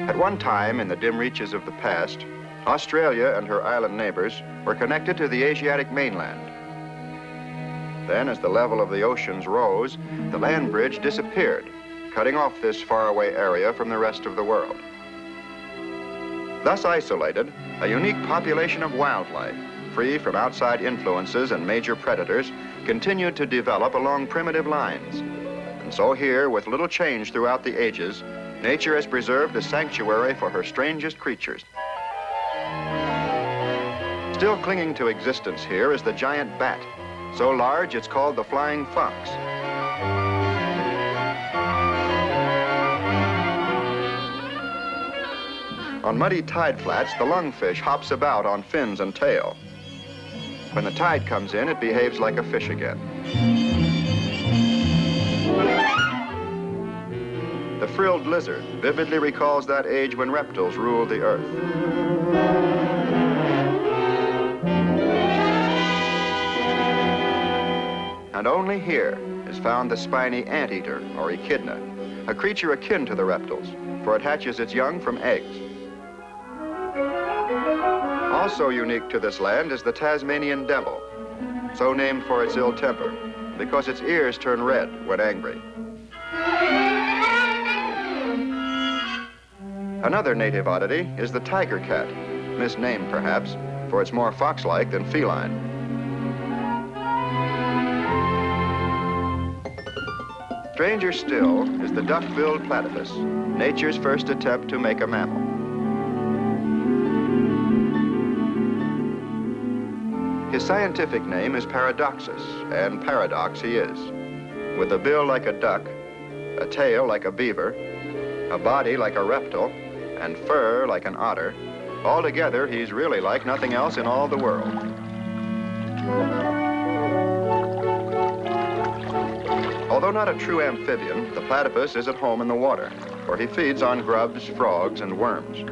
At one time, in the dim reaches of the past, Australia and her island neighbors were connected to the Asiatic mainland. Then, as the level of the oceans rose, the land bridge disappeared, cutting off this faraway area from the rest of the world. Thus isolated, a unique population of wildlife, free from outside influences and major predators, continued to develop along primitive lines. And so here, with little change throughout the ages, nature has preserved a sanctuary for her strangest creatures. Still clinging to existence here is the giant bat, so large it's called the flying fox. On muddy tide flats, the lungfish hops about on fins and tail. When the tide comes in, it behaves like a fish again. The frilled lizard vividly recalls that age when reptiles ruled the earth. And only here is found the spiny anteater, or echidna, a creature akin to the reptiles, for it hatches its young from eggs. Also unique to this land is the Tasmanian devil, so named for its ill temper, because its ears turn red when angry. Another native oddity is the tiger cat, misnamed perhaps, for it's more fox-like than feline. Stranger still is the duck-billed platypus, nature's first attempt to make a mammal. His scientific name is Paradoxus, and paradox he is. With a bill like a duck, a tail like a beaver, a body like a reptile, and fur like an otter, altogether he's really like nothing else in all the world. Although not a true amphibian, the platypus is at home in the water, where he feeds on grubs, frogs, and worms.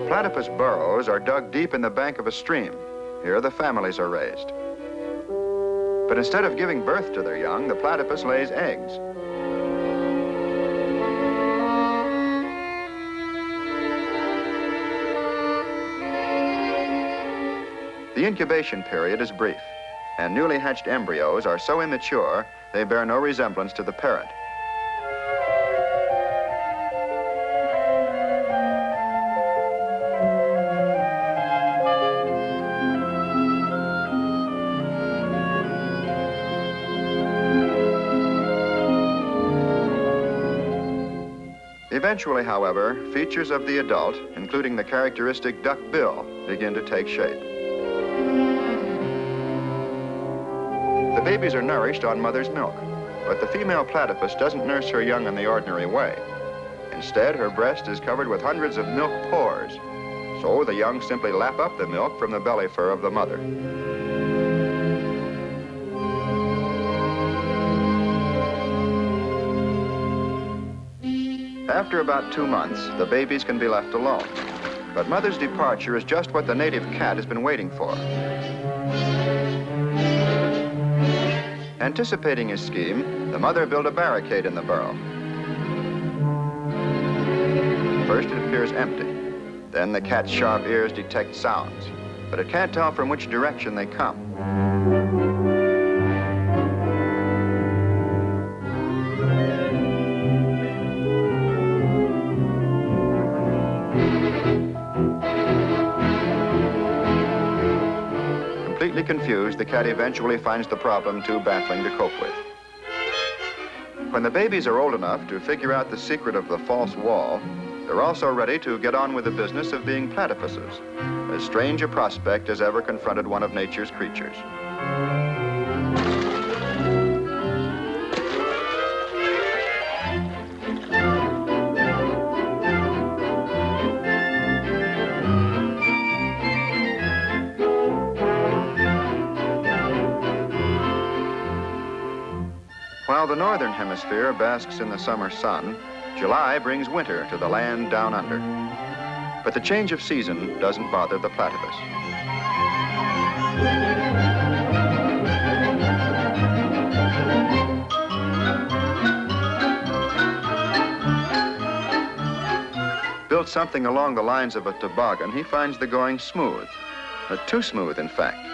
Platypus burrows are dug deep in the bank of a stream. Here the families are raised. But instead of giving birth to their young, the platypus lays eggs. The incubation period is brief, and newly hatched embryos are so immature they bear no resemblance to the parent. Eventually, however, features of the adult, including the characteristic duck bill, begin to take shape. The babies are nourished on mother's milk, but the female platypus doesn't nurse her young in the ordinary way. Instead, her breast is covered with hundreds of milk pores, so the young simply lap up the milk from the belly fur of the mother. After about 2 months, the babies can be left alone. But mother's departure is just what the native cat has been waiting for. Anticipating his scheme, the mother built a barricade in the burrow. First, it appears empty. Then the cat's sharp ears detect sounds, but it can't tell from which direction they come. Completely confused, the cat eventually finds the problem too baffling to cope with. When the babies are old enough to figure out the secret of the false wall, they're also ready to get on with the business of being platypuses, as strange a prospect as ever confronted one of nature's creatures. the northern hemisphere basks in the summer sun, July brings winter to the land down under. But the change of season doesn't bother the platypus. Built something along the lines of a toboggan, he finds the going smooth. Too smooth, in fact.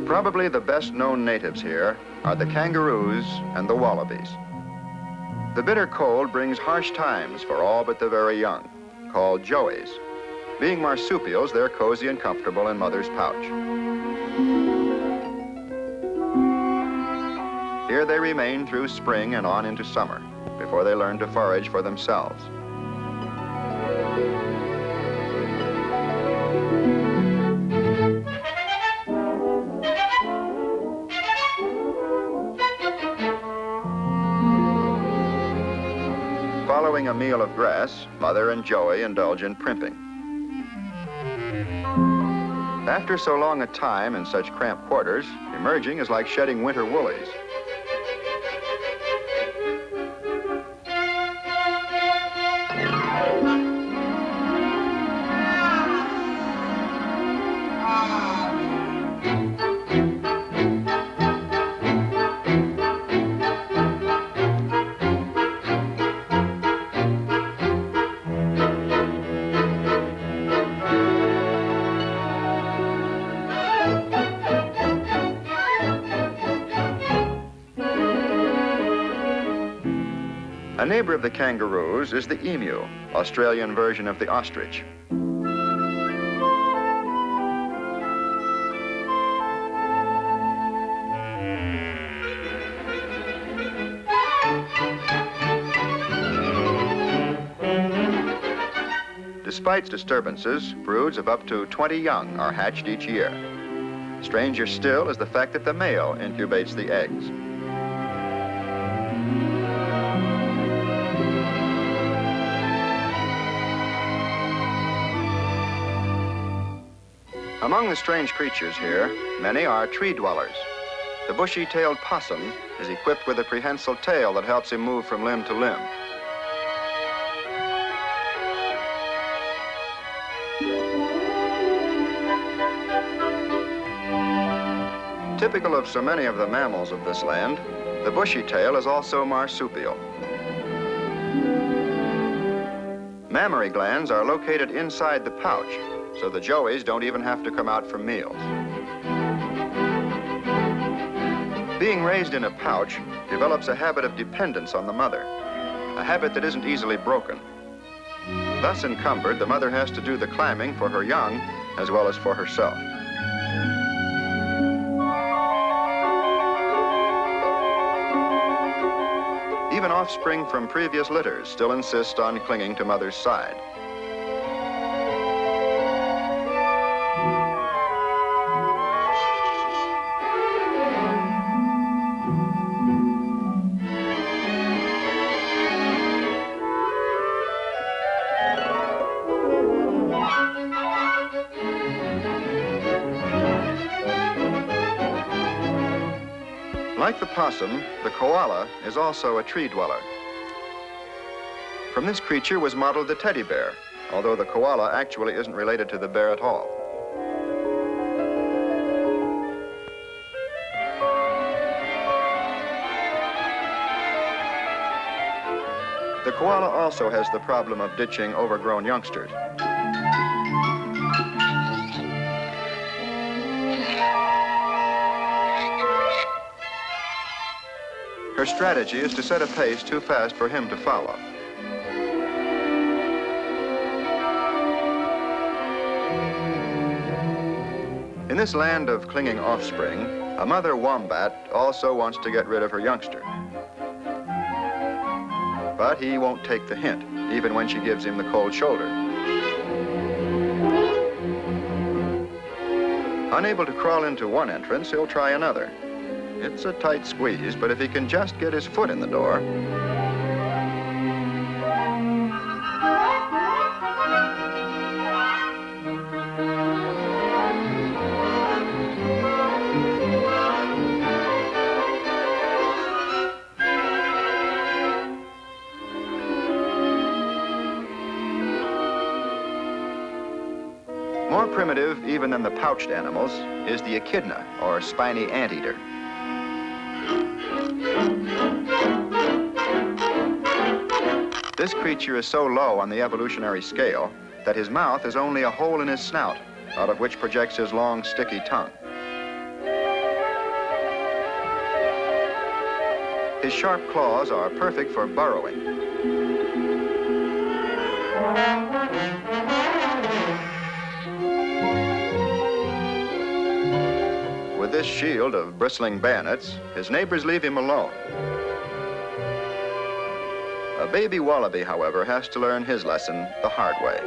Probably the best-known natives here are the kangaroos and the wallabies. The bitter cold brings harsh times for all but the very young, called joeys. Being marsupials, they're cozy and comfortable in mother's pouch. Here they remain through spring and on into summer, before they learn to forage for themselves. Following a meal of grass, mother and joey indulge in primping. After so long a time in such cramped quarters, emerging is like shedding winter woolies. A neighbor of the kangaroos is the emu, Australian version of the ostrich. Despite disturbances, broods of up to 20 young are hatched each year. Stranger still is the fact that the male incubates the eggs. Among the strange creatures here, many are tree dwellers. The bushy-tailed possum is equipped with a prehensile tail that helps him move from limb to limb. Typical of so many of the mammals of this land, the bushy tail is also marsupial. Mammary glands are located inside the pouch, so the joeys don't even have to come out for meals. Being raised in a pouch develops a habit of dependence on the mother, a habit that isn't easily broken. Thus encumbered, the mother has to do the climbing for her young as well as for herself. Even offspring from previous litters still insist on clinging to mother's side. Like the possum, the koala is also a tree dweller. From this creature was modeled the teddy bear, although the koala actually isn't related to the bear at all. The koala also has the problem of ditching overgrown youngsters. Her strategy is to set a pace too fast for him to follow. In this land of clinging offspring, a mother wombat also wants to get rid of her youngster. But he won't take the hint, even when she gives him the cold shoulder. Unable to crawl into one entrance, he'll try another. It's a tight squeeze, but if he can just get his foot in the door... More primitive even than the pouched animals is the echidna, or spiny anteater. This creature is so low on the evolutionary scale that his mouth is only a hole in his snout, out of which projects his long, sticky tongue. His sharp claws are perfect for burrowing. With this shield of bristling bayonets, his neighbors leave him alone. A baby wallaby, however, has to learn his lesson the hard way.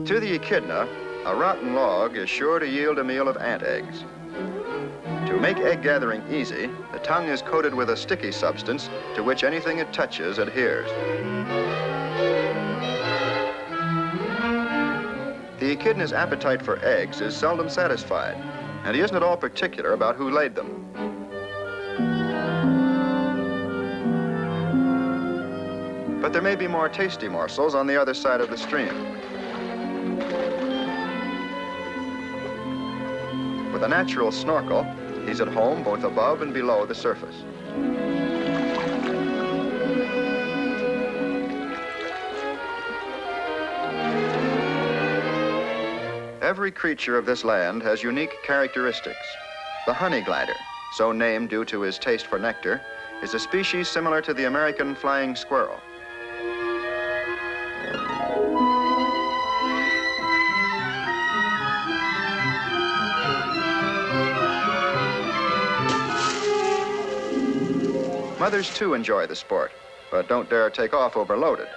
To the echidna, a rotten log is sure to yield a meal of ant eggs. To make egg gathering easy, the tongue is coated with a sticky substance to which anything it touches adheres. The echidna's appetite for eggs is seldom satisfied, and he isn't at all particular about who laid them. But there may be more tasty morsels on the other side of the stream. With a natural snorkel, he's at home both above and below the surface. Every creature of this land has unique characteristics. The honey glider, so named due to his taste for nectar, is a species similar to the American flying squirrel. Mothers, too, enjoy the sport, but don't dare take off overloaded.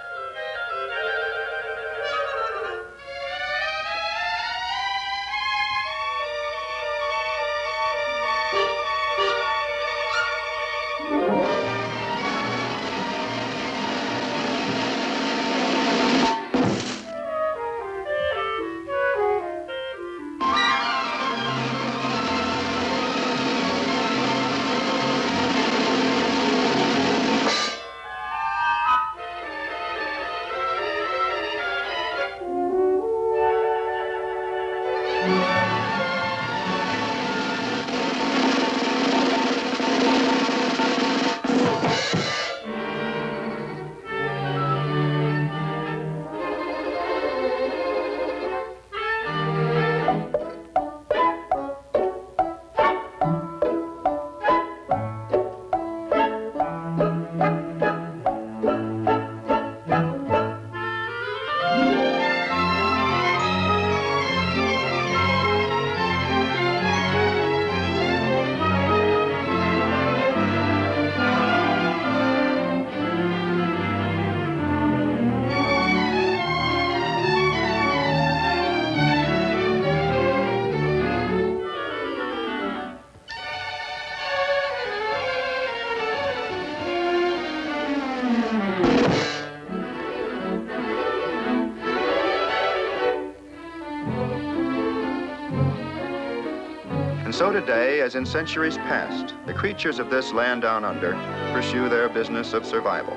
So today, as in centuries past, the creatures of this land down under pursue their business of survival.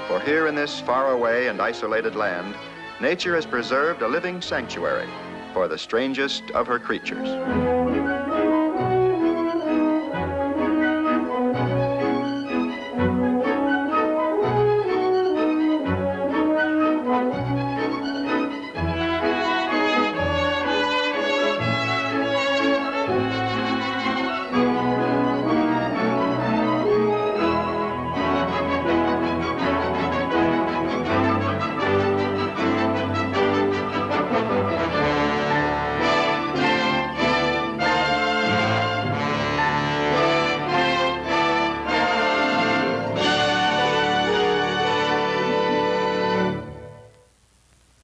For here in this faraway and isolated land, nature has preserved a living sanctuary for the strangest of her creatures.